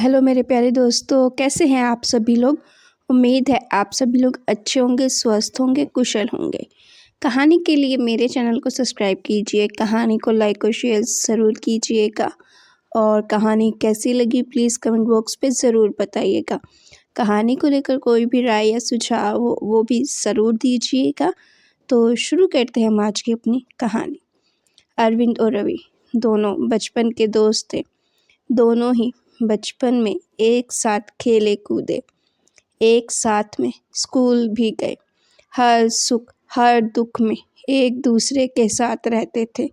Hello मेरे प्यारे दोस्तों, कैसे हैं आप सभी लोग। उम्मीद है आप सभी लोग अच्छे होंगे, स्वस्थ होंगे, कुशल होंगे। कहानी के लिए मेरे चैनल को सब्सक्राइब कीजिए, कहानी को लाइक और शेयर ज़रूर कीजिएगा और कहानी कैसी लगी प्लीज़ कमेंट बॉक्स पे ज़रूर बताइएगा। कहानी को लेकर कोई भी राय या सुझाव हो वो भी ज़रूर दीजिएगा। तो शुरू करते हैं हम आज की अपनी कहानी। अरविंद और रवि दोनों बचपन के दोस्त थे। दोनों ही बचपन में एक साथ खेले कूदे, एक साथ में स्कूल भी गए। हर सुख हर दुख में एक दूसरे के साथ रहते थे।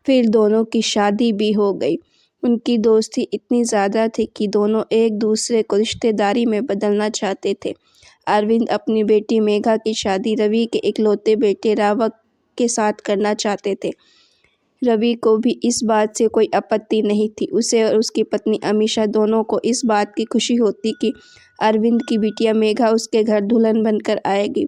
फिर दोनों की शादी भी हो गई। उनकी दोस्ती इतनी ज़्यादा थी कि दोनों एक दूसरे को रिश्तेदारी में बदलना चाहते थे। अरविंद अपनी बेटी मेघा की शादी रवि के इकलौते बेटे रावक के साथ करना चाहते थे। रवि को भी इस बात से कोई आपत्ति नहीं थी। उसे और उसकी पत्नी अमीषा दोनों को इस बात की खुशी होती कि अरविंद की बिटिया मेघा उसके घर दुल्हन बनकर आएगी।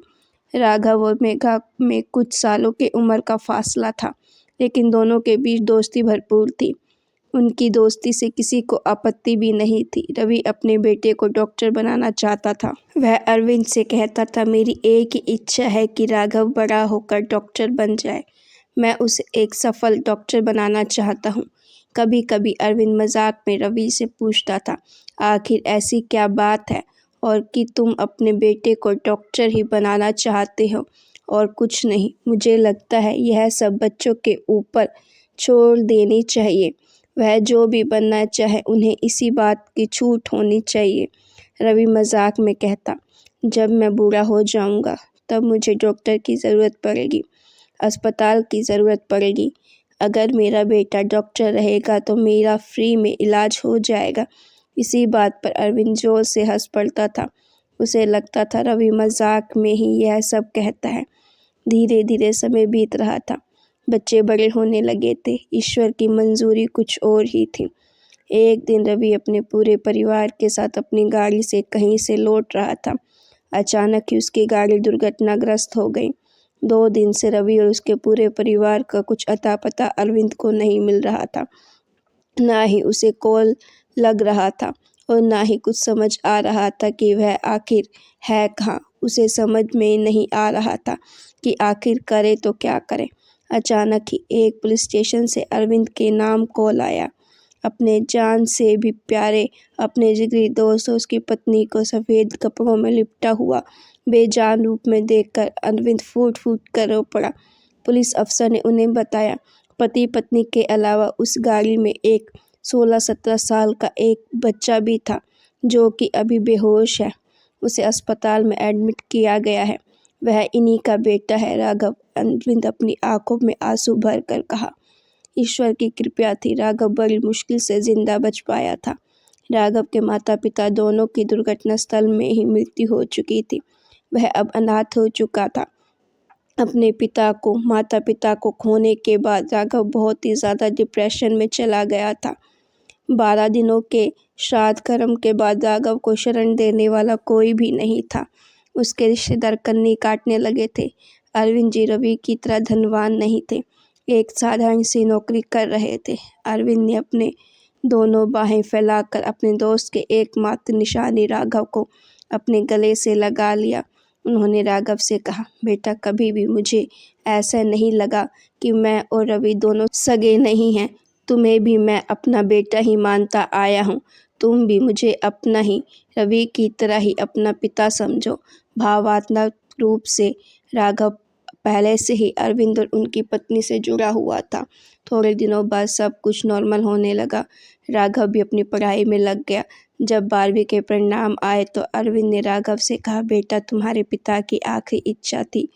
राघव और मेघा में कुछ सालों की उम्र का फासला था, लेकिन दोनों के बीच दोस्ती भरपूर थी। उनकी दोस्ती से किसी को आपत्ति भी नहीं थी। रवि अपने बेटे को डॉक्टर बनाना चाहता था। वह अरविंद से कहता था, मेरी एक ही इच्छा है कि राघव बड़ा होकर डॉक्टर बन जाए। मैं उसे एक सफल डॉक्टर बनाना चाहता हूँ। कभी कभी अरविंद मजाक में रवि से पूछता था, आखिर ऐसी क्या बात है और कि तुम अपने बेटे को डॉक्टर ही बनाना चाहते हो और कुछ नहीं। मुझे लगता है यह सब बच्चों के ऊपर छोड़ देनी चाहिए। वह जो भी बनना चाहे उन्हें इसी बात की छूट होनी चाहिए। रवि मजाक में कहता, जब मैं बूढ़ा हो जाऊंगा तब मुझे डॉक्टर की ज़रूरत पड़ेगी, अस्पताल की ज़रूरत पड़ेगी। अगर मेरा बेटा डॉक्टर रहेगा तो मेरा फ्री में इलाज हो जाएगा। इसी बात पर अरविंद जोर से हंस पड़ता था। उसे लगता था रवि मजाक में ही यह सब कहता है। धीरे धीरे समय बीत रहा था। बच्चे बड़े होने लगे थे। ईश्वर की मंजूरी कुछ और ही थी। एक दिन रवि अपने पूरे परिवार के साथ अपनी गाड़ी से कहीं से लौट रहा था। अचानक ही उसकी गाड़ी दुर्घटनाग्रस्त हो गई। 2 दिन से रवि और उसके पूरे परिवार का कुछ अता पता अरविंद को नहीं मिल रहा था। ना ही उसे कॉल लग रहा था और ना ही कुछ समझ आ रहा था कि वह आखिर है कहाँ। उसे समझ में नहीं आ रहा था कि आखिर करे तो क्या करे। अचानक ही एक पुलिस स्टेशन से अरविंद के नाम कॉल आया। अपने जान से भी प्यारे अपने जिगरी दोस्त और उसकी पत्नी को सफ़ेद कपड़ों में लिपटा हुआ बेजान रूप में देखकर अरविंद फूट फूट कर रो पड़ा। पुलिस अफसर ने उन्हें बताया, पति पत्नी के अलावा उस गाड़ी में एक 16-17 साल का एक बच्चा भी था जो कि अभी बेहोश है। उसे अस्पताल में एडमिट किया गया है। वह इन्हीं का बेटा है राघव। अरविंद अपनी आंखों में आंसू भर कर कहा। ईश्वर की कृपा थी, राघव बड़ी मुश्किल से जिंदा बच पाया था। राघव के माता पिता दोनों की दुर्घटना स्थल में ही मृत्यु हो चुकी थी। वह अब अनाथ हो चुका था। अपने माता पिता को खोने के बाद राघव बहुत ही ज़्यादा डिप्रेशन में चला गया था। 12 दिनों के श्राद्ध कर्म के बाद राघव को शरण देने वाला कोई भी नहीं था। उसके रिश्तेदार कन्नी काटने लगे थे। अरविंद जी रवि की तरह धनवान नहीं थे, एक साधारण सी नौकरी कर रहे थे। अरविंद ने अपने दोनों बाहें फैलाकर अपने दोस्त के एकमात्र निशानी राघव को अपने गले से लगा लिया। उन्होंने राघव से कहा, बेटा कभी भी मुझे ऐसा नहीं लगा कि मैं और रवि दोनों सगे नहीं हैं। तुम्हें भी मैं अपना बेटा ही मानता आया हूँ। तुम भी मुझे अपना ही, रवि की तरह ही अपना पिता समझो। भावनात्मक रूप से राघव पहले से ही अरविंद और उनकी पत्नी से जुड़ा हुआ था। थोड़े दिनों बाद सब कुछ नॉर्मल होने लगा। राघव भी अपनी पढ़ाई में लग गया। जब 12वीं के परिणाम आए तो अरविंद ने राघव से कहा, बेटा तुम्हारे पिता की आखिरी इच्छा थी,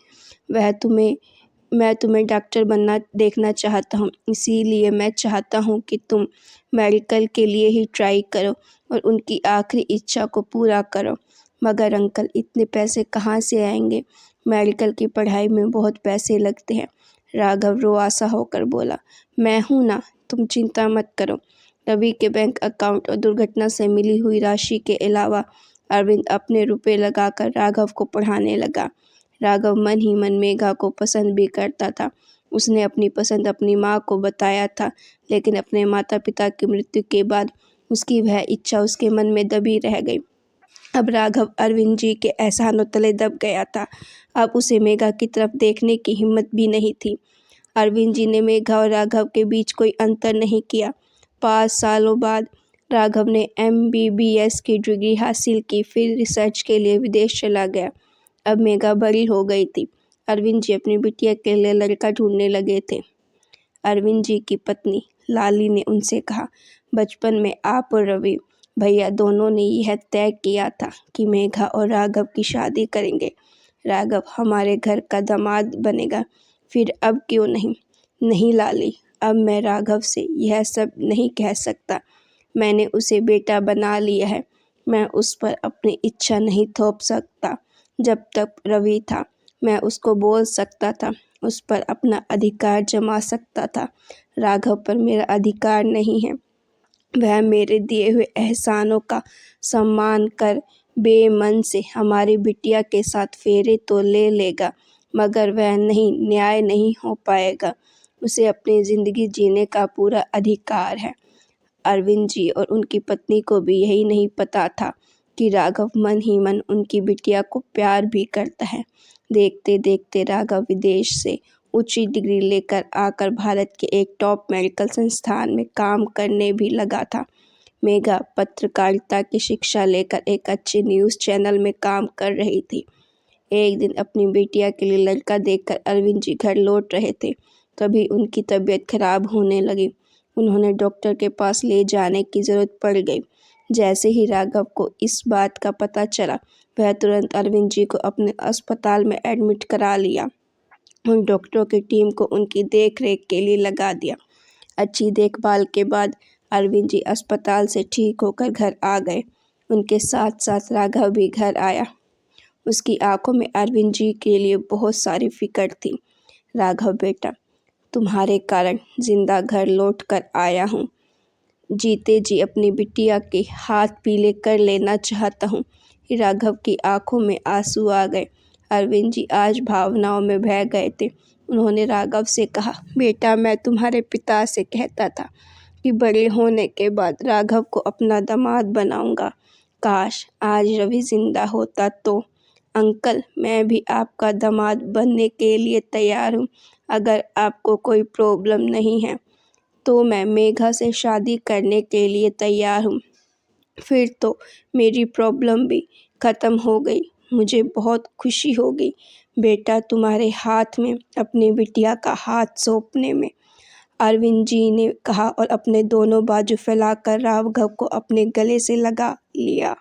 मैं तुम्हें डॉक्टर बनना देखना चाहता हूँ। इसीलिए मैं चाहता हूँ कि तुम मेडिकल के लिए ही ट्राई करो और उनकी आखिरी इच्छा को पूरा करो। मगर अंकल इतने पैसे कहाँ से आएंगे? मेडिकल की पढ़ाई में बहुत पैसे लगते हैं। राघव रुआसा होकर बोला, मैं हूँ ना, तुम चिंता मत करो। रवि के बैंक अकाउंट और दुर्घटना से मिली हुई राशि के अलावा अरविंद अपने रुपए लगाकर राघव को पढ़ाने लगा। राघव मन ही मन मेघा को पसंद भी करता था। उसने अपनी पसंद अपनी माँ को बताया था, लेकिन अपने माता पिता की मृत्यु के बाद उसकी वह इच्छा उसके मन में दबी रह गई। अब राघव अरविंद जी के एहसानों तले दब गया था। अब उसे मेघा की तरफ देखने की हिम्मत भी नहीं थी। अरविंद जी ने मेघा और राघव के बीच कोई अंतर नहीं किया। 5 सालों बाद राघव ने MBBS की डिग्री हासिल की, फिर रिसर्च के लिए विदेश चला गया। अब मेघा बड़ी हो गई थी। अरविंद जी अपनी बिटिया के लिए लड़का ढूंढने लगे थे। अरविंद जी की पत्नी लाली ने उनसे कहा, बचपन में आप और रवि भैया दोनों ने यह तय किया था कि मेघा और राघव की शादी करेंगे। राघव हमारे घर का दामाद बनेगा, फिर अब क्यों नहीं? नहीं लाली, अब मैं राघव से यह सब नहीं कह सकता। मैंने उसे बेटा बना लिया है। मैं उस पर अपनी इच्छा नहीं थोप सकता। जब तक रवि था मैं उसको बोल सकता था, उस पर अपना अधिकार जमा सकता था। राघव पर मेरा अधिकार नहीं है। वह मेरे दिए हुए एहसानों का सम्मान कर बेमन से हमारी बिटिया के साथ फेरे तो ले लेगा, मगर वह न्याय नहीं हो पाएगा। उसे अपनी ज़िंदगी जीने का पूरा अधिकार है। अरविंद जी और उनकी पत्नी को भी यही नहीं पता था कि राघव मन ही मन उनकी बिटिया को प्यार भी करता है। देखते देखते राघव विदेश से उच्च डिग्री लेकर आकर भारत के एक टॉप मेडिकल संस्थान में काम करने भी लगा था। मेघा पत्रकारिता की शिक्षा लेकर एक अच्छे न्यूज़ चैनल में काम कर रही थी। एक दिन अपनी बिटिया के लिए लड़का देखकर अरविंद जी घर लौट रहे थे, तभी उनकी तबीयत खराब होने लगी। उन्होंने डॉक्टर के पास ले जाने की ज़रूरत पड़ गई। जैसे ही राघव को इस बात का पता चला, वह तुरंत अरविंद जी को अपने अस्पताल में एडमिट करा लिया। उन डॉक्टरों की टीम को उनकी देख-रेख के लिए लगा दिया। अच्छी देखभाल के बाद अरविंद जी अस्पताल से ठीक होकर घर आ गए। उनके साथ साथ राघव भी घर आया। उसकी आंखों में अरविंद जी के लिए बहुत सारी फिक्र थी। राघव बेटा, तुम्हारे कारण जिंदा घर लौट कर आया हूँ। जीते जी अपनी बिटिया के हाथ पीले कर लेना चाहता हूँ। राघव की आंखों में आंसू आ गए। अरविंद जी आज भावनाओं में बह गए थे। उन्होंने राघव से कहा, बेटा मैं तुम्हारे पिता से कहता था कि बड़े होने के बाद राघव को अपना दामाद बनाऊंगा। काश आज रवि जिंदा होता तो। अंकल, मैं भी आपका दामाद बनने के लिए तैयार हूँ। अगर आपको कोई प्रॉब्लम नहीं है तो मैं मेघा से शादी करने के लिए तैयार हूँ। फिर तो मेरी प्रॉब्लम भी ख़त्म हो गई। मुझे बहुत खुशी होगी बेटा तुम्हारे हाथ में अपनी बिटिया का हाथ सौंपने में, अरविंद जी ने कहा और अपने दोनों बाजू फैलाकर राघव को अपने गले से लगा लिया।